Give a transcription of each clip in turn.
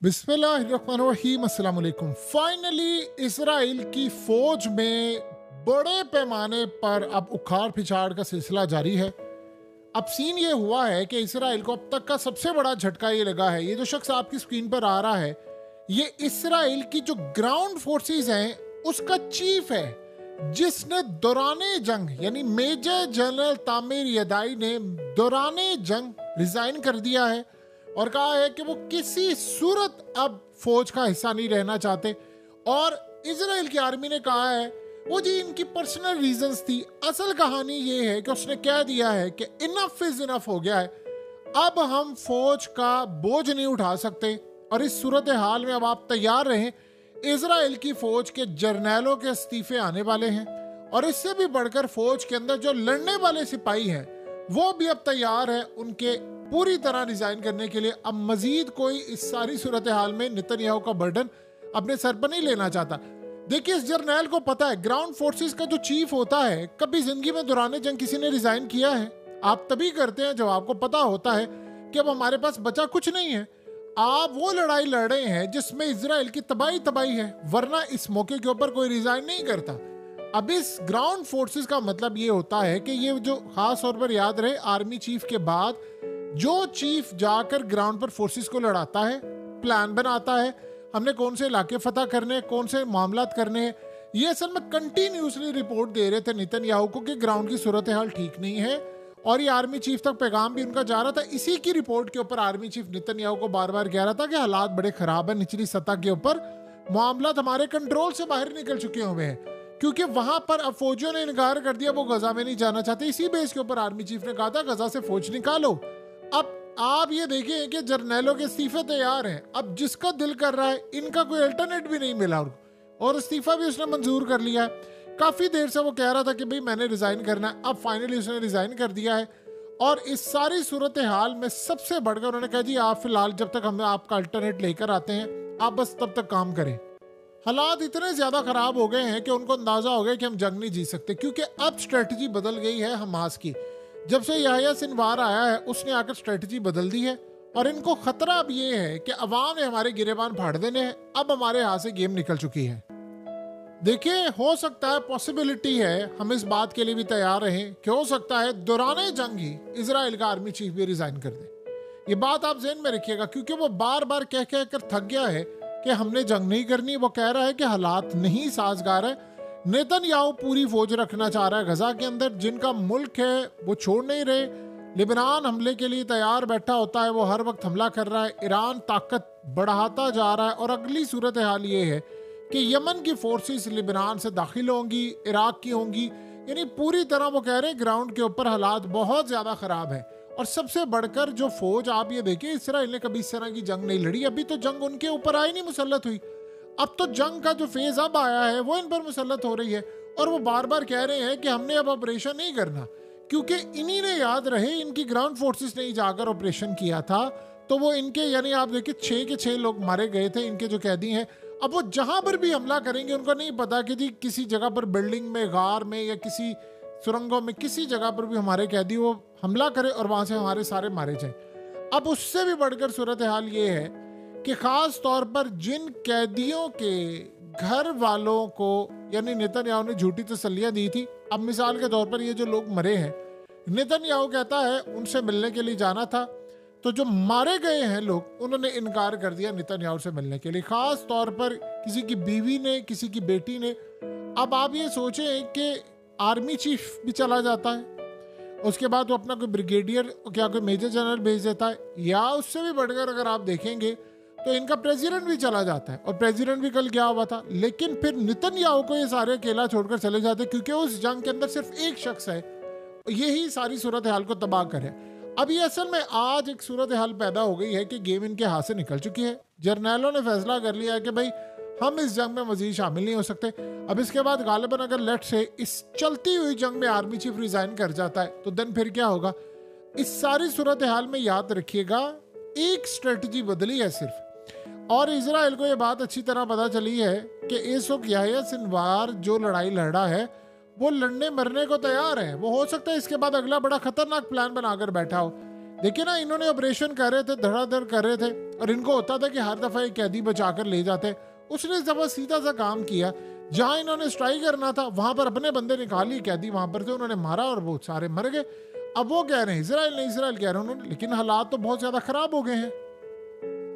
बिस्मिल्लाहिर्रहमानिर्रहीम, अस्सलाम वालेकुम। फाइनली इसराइल की फौज में बड़े पैमाने पर अब उखाड़ पिछाड़ का सिलसिला जारी है। अब सीन ये हुआ है कि इसराइल को अब तक का सबसे बड़ा झटका ये लगा है। ये जो शख्स आपकी स्क्रीन पर आ रहा है, ये इसराइल की जो ग्राउंड फोर्सेस हैं उसका चीफ है, जिसने दौराने जंग यानी मेजर जनरल तामिर यदाई ने दौराने जंग रिजाइन कर दिया है और कहा है कि वो किसी सूरत अब फौज का हिस्सा नहीं रहना चाहते। और इजराइल की आर्मी ने कहा है वो जी इनकी पर्सनल रीजंस थी। असल कहानी ये है कि उसने कह दिया है कि इनफ इज इनफ हो गया है, अब हम फौज का बोझ नहीं उठा सकते। और इस सूरत हाल में अब आप तैयार रहें, इजराइल की फौज के जर्नैलों के इस्तीफे आने वाले हैं। और इससे भी बढ़कर फौज के अंदर जो लड़ने वाले सिपाही हैं वो भी अब तैयार है उनके पूरी तरह रिजाइन करने के लिए। अब मजीद कोई इस सारी सूरत हाल में नेतन्याहू का बर्डन अपने सर पर नहीं लेना चाहता। देखिए, इस जर्नैल को पता है ग्राउंड फोर्सेस का जो चीफ होता है, कभी जिंदगी में दौरान जंग किसी ने रिजाइन किया है? आप तभी करते हैं जब आपको पता होता है कि अब हमारे पास बचा कुछ नहीं है। आप वो लड़ाई लड़ रहे हैं जिसमें इजराइल की तबाही है, वरना इस मौके के ऊपर कोई रिजाइन नहीं करता। अब इस ग्राउंड फोर्सेस का मतलब ये होता है कि ये जो खास तौर पर याद रहे, आर्मी चीफ के बाद जो चीफ जाकर ग्राउंड पर फोर्सेस को लड़ाता है, प्लान बनाता है, हमने कौन से इलाके फतह करने, कौन से मामलात करने हैं, ये असल में कंटिन्यूसली रिपोर्ट दे रहे थे नेतन्याहू को कि ग्राउंड की सूरत हाल ठीक नहीं है। और ये आर्मी चीफ तक पैगाम भी उनका जा रहा था। इसी की रिपोर्ट के ऊपर आर्मी चीफ नेतन्याहू को बार बार कह रहा था कि हालात बड़े खराब है, निचली सतह के ऊपर मामलात हमारे कंट्रोल से बाहर निकल चुके हुए हैं, क्योंकि वहां पर अब फौजियों ने इनकार कर दिया, वो गजा में नहीं जाना चाहते। इसी बेस के ऊपर आर्मी चीफ ने कहा था गजा से फौज निकालो। अब आप ये देखें कि जर्नैलों के इस्तीफे तैयार हैं। अब जिसका दिल कर रहा है, इनका कोई अल्टरनेट भी नहीं मिला और इस्तीफा भी उसने मंजूर कर लिया है। काफी देर से वो कह रहा था कि भाई मैंने रिजाइन करना है, अब फाइनली उसने रिजाइन कर दिया है। और इस सारी सूरत हाल में सबसे बढ़कर उन्होंने कहा जी आप फिलहाल जब तक हमें आपका अल्टरनेट लेकर आते हैं, आप बस तब तक काम करें। हालात इतने ज्यादा खराब हो गए हैं कि उनको अंदाजा हो गया कि हम जंग नहीं जीत सकते, क्योंकि अब स्ट्रेटजी बदल गई है हमास की। जब से याह्या सिनवार आया है उसने आकर स्ट्रेटजी बदल दी है और इनको खतरा अब ये है कि अवाम ने हमारे गिरेबान फाड़ देने हैं। अब हमारे हाथ से गेम निकल चुकी है। देखिए, हो सकता है, पॉसिबिलिटी है, हम इस बात के लिए भी तैयार रहें कि हो सकता है दौराने जंग ही इजराइल का आर्मी चीफ भी रिजाइन कर दे। ये बात आप ज़हन में रखिएगा, क्योंकि वो बार बार कह कर थक गया है कि हमने जंग नहीं करनी। वो कह रहा है कि हालात नहीं साजगार है। नेतन्याहू पूरी फौज रखना चाह रहा है गजा के अंदर, जिनका मुल्क है वो छोड़ नहीं रहे। लिबनान हमले के लिए तैयार बैठा होता है, वो हर वक्त हमला कर रहा है। ईरान ताकत बढ़ाता जा रहा है और अगली सूरत हाल ये है कि यमन की फोर्सेस लिबनान से दाखिल होंगी, इराक की होंगी। यानी पूरी तरह वो कह रहे हैं ग्राउंड के ऊपर हालात बहुत ज्यादा खराब है। और सबसे बढ़कर जो फौज, आप ये देखिए, इसराइल ने कभी इस तरह की जंग नहीं लड़ी। अभी तो जंग उनके ऊपर आई नहीं मुसल्लत हुई, अब तो जंग का जो फेज अब आया है वो इन पर मुसल्लत हो रही है। और वो बार बार कह रहे हैं कि हमने अब ऑपरेशन नहीं करना, क्योंकि इन्हीं ने, याद रहे, इनकी ग्राउंड फोर्सेस ने जाकर ऑपरेशन किया था। तो वो इनके, यानी आप देखिए 6 के 6 लोग मारे गए थे, इनके जो कैदी हैं। अब वो जहां पर भी हमला करेंगे, उनको नहीं पता कि जी किसी जगह पर, बिल्डिंग में, गार में या किसी सुरंगों में, किसी जगह पर भी हमारे कैदी वो हमला करे और वहां से हमारे सारे मारे जाए। अब उससे भी बढ़कर सूरत हाल ये है कि खास तौर पर जिन कैदियों के घर वालों को, यानी नेतन्याहू ने झूठी तसल्लियां दी थी। अब मिसाल के तौर पर ये जो लोग मरे हैं, नेतन्याहू कहता है उनसे मिलने के लिए जाना था, तो जो मारे गए हैं लोग, उन्होंने इनकार कर दिया नेतन्याहू से मिलने के लिए। खास तौर पर किसी की बीवी ने, किसी की बेटी ने। अब आप ये सोचें कि आर्मी चीफ भी चला जाता है, उसके बाद वो अपना कोई ब्रिगेडियर, क्या कोई मेजर जनरल भेज देता है, या उससे भी बढ़कर अगर आप देखेंगे तो इनका प्रेसिडेंट भी चला जाता है। और प्रेसिडेंट भी कल गया हुआ था, लेकिन फिर नेतन्याहू को ये सारे अकेला छोड़कर चले जाते, क्योंकि उस जंग के अंदर सिर्फ एक शख्स है, यही सारी सूरत हाल को तबाह करे। अब ये असल में आज एक सूरत हाल पैदा हो गई है कि गेम इनके हाथ से निकल चुकी है। जर्नैलों ने फैसला कर लिया है कि भाई हम इस जंग में मजीद शामिल नहीं हो सकते। अब इसके बाद गालिबन अगर लेट से इस चलती हुई जंग में आर्मी चीफ रिजाइन कर जाता है तो देन फिर क्या होगा। इस सारी सूरत हाल में याद रखिएगा, एक स्ट्रेटजी बदली है सिर्फ। और इजराइल को यह बात अच्छी तरह पता चली है कि इस वक्त याह्या सिनवार जो लड़ाई लड़ा है वो लड़ने मरने को तैयार है। वो हो सकता है इसके बाद अगला बड़ा खतरनाक प्लान बनाकर बैठा हो। देखिए ना, इन्होंने ऑपरेशन कर रहे थे, धड़ाधड़ कर रहे थे, और इनको होता था कि हर दफा एक कैदी बचाकर ले जाते। उसने इस दफा सीधा सा काम किया, जहां इन्होंने स्ट्राइक करना था वहां पर अपने बंदे निकाल लिए, कैदी वहां पर थे, उन्होंने मारा और वो सारे मर गए। अब वो कह रहे हैं इजराइल ने, इजराइल कह रहे हैं उन्होंने, लेकिन हालात तो बहुत ज्यादा खराब हो गए हैं।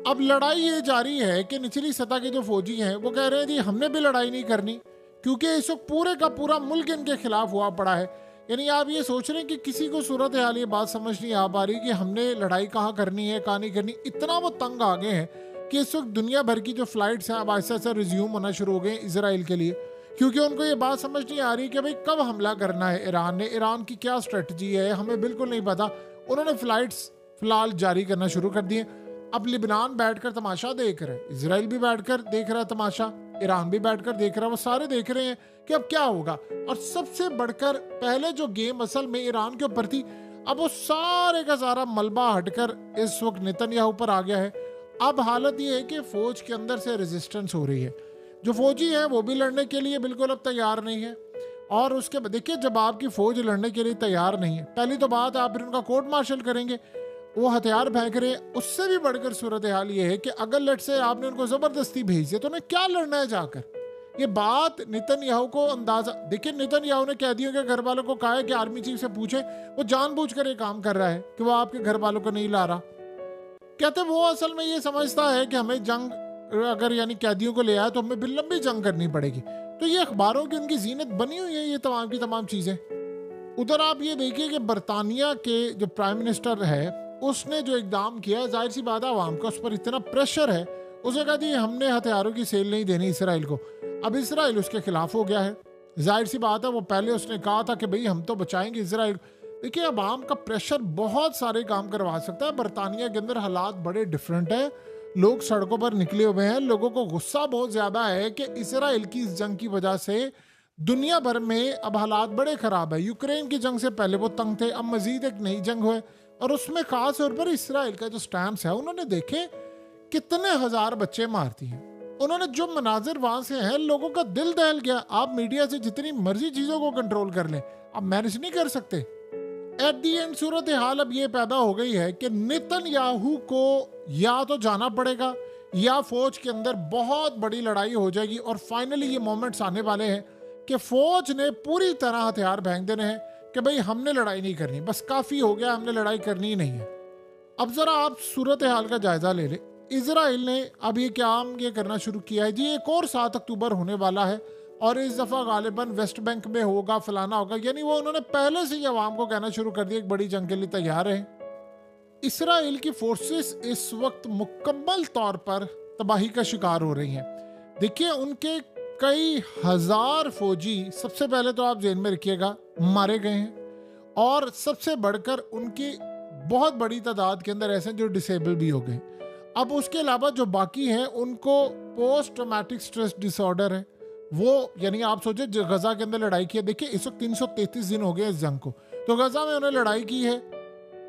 अब लड़ाई ये जारी है कि निचली सतह के जो फौजी हैं वो कह रहे हैं जी हमने भी लड़ाई नहीं करनी, क्योंकि इस वक्त पूरे का पूरा मुल्क इनके खिलाफ हुआ पड़ा है। यानी आप ये सोच रहे हैं कि किसी को सूरत हाल ये बात समझ नहीं आ पा रही कि हमने लड़ाई कहाँ करनी है कहाँ नहीं करनी। इतना वो तंग आ गए हैं कि इस वक्त दुनिया भर की जो फ्लाइट्स हैं अब ऐसा ऐसा रिज्यूम होना शुरू हो गए इसराइल के लिए, क्योंकि उनको ये बात समझ नहीं आ रही कि भाई कब हमला करना है ईरान ने, ईरान की क्या स्ट्रेटजी है हमें बिल्कुल नहीं पता। उन्होंने फ्लाइट्स फिलहाल जारी करना शुरू कर दिए। अब लिबनान बैठकर तमाशा देख रहे हैं, इसराइल भी बैठकर देख रहा है तमाशा, ईरान भी बैठकर देख रहा है, वो सारे देख रहे हैं कि अब क्या होगा। और सबसे बढ़कर पहले जो गेम असल में ईरान के ऊपर थी, अब वो सारे का सारा मलबा हटकर इस वक्त नेतन्याहू पर आ गया है। अब हालत ये है कि फौज के अंदर से रेजिस्टेंस हो रही है, जो फौजी है वो भी लड़ने के लिए बिल्कुल अब तैयार नहीं है। और उसके देखिए जब आपकी फौज लड़ने के लिए तैयार नहीं है, पहली तो बात आप फिर उनका कोर्ट मार्शल करेंगे, वो हथियार फेंक रहे हैं। उससे भी बढ़कर सूरत हाल ये है कि अगर लेट से आपने उनको जबरदस्ती भेज दिया तो उन्हें क्या लड़ना है जाकर। ये बात नेतन्याहू को अंदाजा, देखिए नेतन्याहू ने कैदियों के घर वालों को कहा है कि आर्मी चीफ से पूछे, वो जानबूझकर ये काम कर रहा है कि वो आपके घर वालों को नहीं ला रहा। कहते वो असल में ये समझता है कि हमें जंग अगर यानी कैदियों को ले आया तो हमें लंबी जंग करनी पड़ेगी। तो ये अखबारों की उनकी जीनत बनी हुई है ये तमाम की तमाम चीजें। उधर आप ये देखिए कि बरतानिया के जो प्राइम मिनिस्टर है उसने जो इकदाम किया, जाहिर सी बात है आवाम का उस पर इतना प्रेशर है, उसने कहा जी हमने हथियारों की सेल नहीं देनी इसराइल को। अब इसराइल उसके खिलाफ हो गया है, जाहिर सी बात है वो पहले उसने कहा था कि भाई हम तो बचाएंगे इसराइल। देखिए अवाम का प्रेशर बहुत सारे काम करवा सकता है। बरतानिया के अंदर हालात बड़े डिफरेंट है, लोग सड़कों पर निकले हुए हैं, लोगों को गुस्सा बहुत ज्यादा है कि इसराइल की इस जंग की वजह से दुनिया भर में अब हालात बड़े खराब है। यूक्रेन की जंग से पहले वो तंग थे, अब मजीद एक नई जंग हुई और उसमें खास तौर पर इसराइल का जो स्टैंड है, उन्होंने देखे कितने हजार बच्चे मारती हैं, उन्होंने जो मनाजिर वहां से हैं लोगों का दिल दहल गया। आप मीडिया से जितनी मर्जी चीजों को कंट्रोल कर लें, आप मैनेज नहीं कर सकते। एट दी एंड सूरत हाल अब ये पैदा हो गई है कि नेतन्याहू को या तो जाना पड़ेगा या फौज के अंदर बहुत बड़ी लड़ाई हो जाएगी। और फाइनली ये मोमेंट्स आने वाले हैं कि फौज ने पूरी तरह हथियार फेंक देने हैं कि भाई हमने लड़ाई नहीं करनी, बस काफी हो गया, हमने लड़ाई करनी ही नहीं है। अब जरा आप सूरत हाल का जायजा ले लें। इजराइल ने अब ये काम ये करना शुरू किया है जी, एक और 7 अक्टूबर होने वाला है और इस दफा गालिबन वेस्ट बैंक में होगा, फलाना होगा, यानी वो उन्होंने पहले से ही अवाम को कहना शुरू कर दिया एक बड़ी जंग के लिए तैयार है। इसराइल की फोर्सेस इस वक्त मुकम्मल तौर पर तबाही का शिकार हो रही हैं। देखिए उनके कई हजार फौजी सबसे पहले तो आप जेल में रखिएगा मारे गए हैं, और सबसे बढ़कर उनकी बहुत बड़ी तादाद के अंदर ऐसे जो डिसेबल भी हो गए। अब उसके अलावा जो बाकी हैं उनको पोस्ट ट्रॉमेटिक स्ट्रेस डिसऑर्डर है, वो यानी आप सोचे जो गजा के अंदर लड़ाई की है, देखिए इस वक्त 333 दिन हो गए इस जंग को, तो गजा में उन्होंने लड़ाई की है,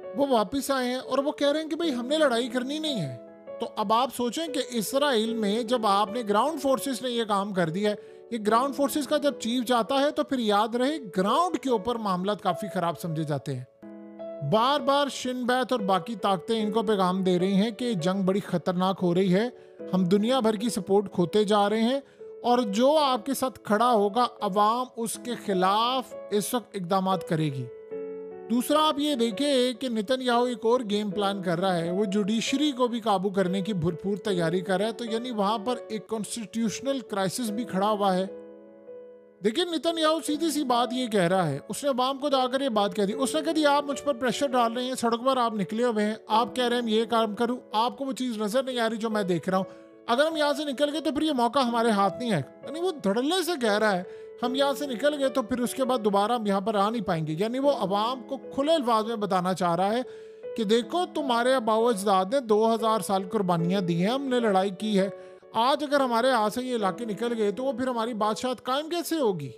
वो वापस आए हैं और वो कह रहे हैं कि भाई हमने लड़ाई करनी नहीं है। तो अब आप सोचें कि इसराइल में जब आपने ग्राउंड फोर्सेस ने ये काम कर दिया है, ये ग्राउंड फोर्सेस का जब चीफ जाता है तो फिर याद रहे ग्राउंड के ऊपर मामला काफी खराब समझे जाते हैं। बार बार शिन बैत और बाकी ताकतें इनको पैगाम दे रही हैं कि जंग बड़ी खतरनाक हो रही है, हम दुनिया भर की सपोर्ट खोते जा रहे हैं और जो आपके साथ खड़ा होगा अवाम उसके खिलाफ इस वक्त इकदाम करेगी। दूसरा आप ये देखें कि नेतन्याहू एक और गेम प्लान कर रहा है, वो जुडिशरी को भी काबू करने की भरपूर तैयारी कर रहा है। तो यानी वहां पर एक कॉन्स्टिट्यूशनल क्राइसिस भी खड़ा हुआ है। देखिए नेतन्याहू सीधी सी बात ये कह रहा है, उसने अवाम को जाकर ये बात कह दी, उसने कह दी आप मुझ पर प्रेशर डाल रहे हैं, सड़क पर आप निकले हुए हैं, आप कह रहे हैं ये काम करूं, आपको वो चीज़ नजर नहीं आ रही जो मैं देख रहा हूं, अगर हम यहाँ से निकल गए तो फिर ये मौका हमारे हाथ नहीं है। यानी वो धड़ल्ले से कह रहा है हम यहाँ से निकल गए तो फिर उसके बाद दोबारा हम यहाँ पर आ नहीं पाएंगे। यानी वो अवाम को खुले अल्फाज में बताना चाह रहा है कि देखो तुम्हारे आबाओ अजदाद ने 2000 साल कुर्बानियाँ दी हैं, हमने लड़ाई की है, आज अगर हमारे हाथ से ये इलाके निकल गए तो वो फिर हमारी बादशाह कायम कैसे होगी।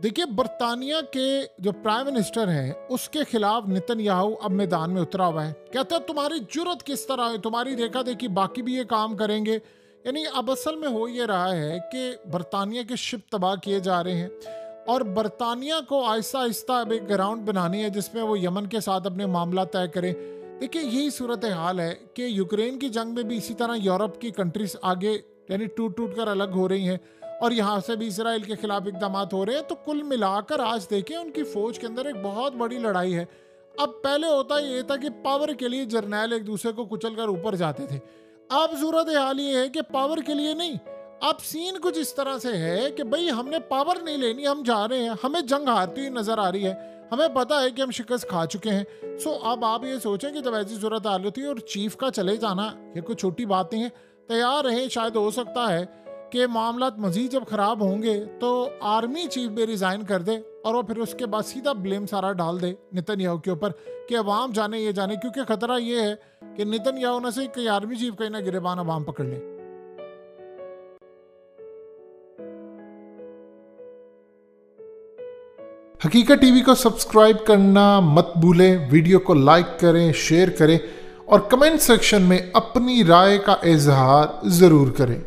देखिए बरतानिया के जो प्राइम मिनिस्टर हैं उसके खिलाफ नेतन्याहू अब मैदान में उतरा हुआ है, कहता है तुम्हारी जुर्रत किस तरह है, तुम्हारी देखा देखी बाकी भी ये काम करेंगे। यानी अब असल में हो ये रहा है कि बरतानिया के शिप तबाह किए जा रहे हैं और बरतानिया को आहिस्ता आहिस्ता अब एक ग्राउंड बनानी है जिसमें वो यमन के साथ अपने मामला तय करें। देखिए यही सूरत हाल है कि यूक्रेन की जंग में भी इसी तरह यूरोप की कंट्रीज आगे यानी टूट टूट कर अलग हो रही हैं और यहाँ से भी इसराइल के खिलाफ इकदाम हो रहे हैं। तो कुल मिलाकर आज देखें उनकी फौज के अंदर एक बहुत बड़ी लड़ाई है। अब पहले होता ये था कि पावर के लिए जर्नैल एक दूसरे को कुचल कर ऊपर जाते थे। अब सूरत हाल ये है कि पावर के लिए नहीं, अब सीन कुछ इस तरह से है कि भाई हमने पावर नहीं लेनी, हम जा रहे हैं, हमें जंग हारती हुई नजर आ रही है, हमें पता है कि हम शिकस्त खा चुके हैं। सो अब आप ये सोचें कि जब ऐसी सूरत हाल होती है और चीफ का चले जाना ये कोई छोटी बात नहीं है, तैयार रहें। शायद हो सकता है कि मामला मजीद जब ख़राब होंगे तो आर्मी चीफ भी रिज़ाइन कर दे और वो फिर उसके बाद सीधा ब्लेम सारा डाल दे नेतन्याहू के ऊपर कि अवाम जाने ये जाने, क्योंकि ख़तरा ये है कि नेतन्याहू न से कई आर्मी चीफ कहीं ना गिरेबान अवाम पकड़ ले। हकीकत टीवी को सब्सक्राइब करना मत भूलें, वीडियो को लाइक करें, शेयर करें और कमेंट सेक्शन में अपनी राय का इजहार ज़रूर करें।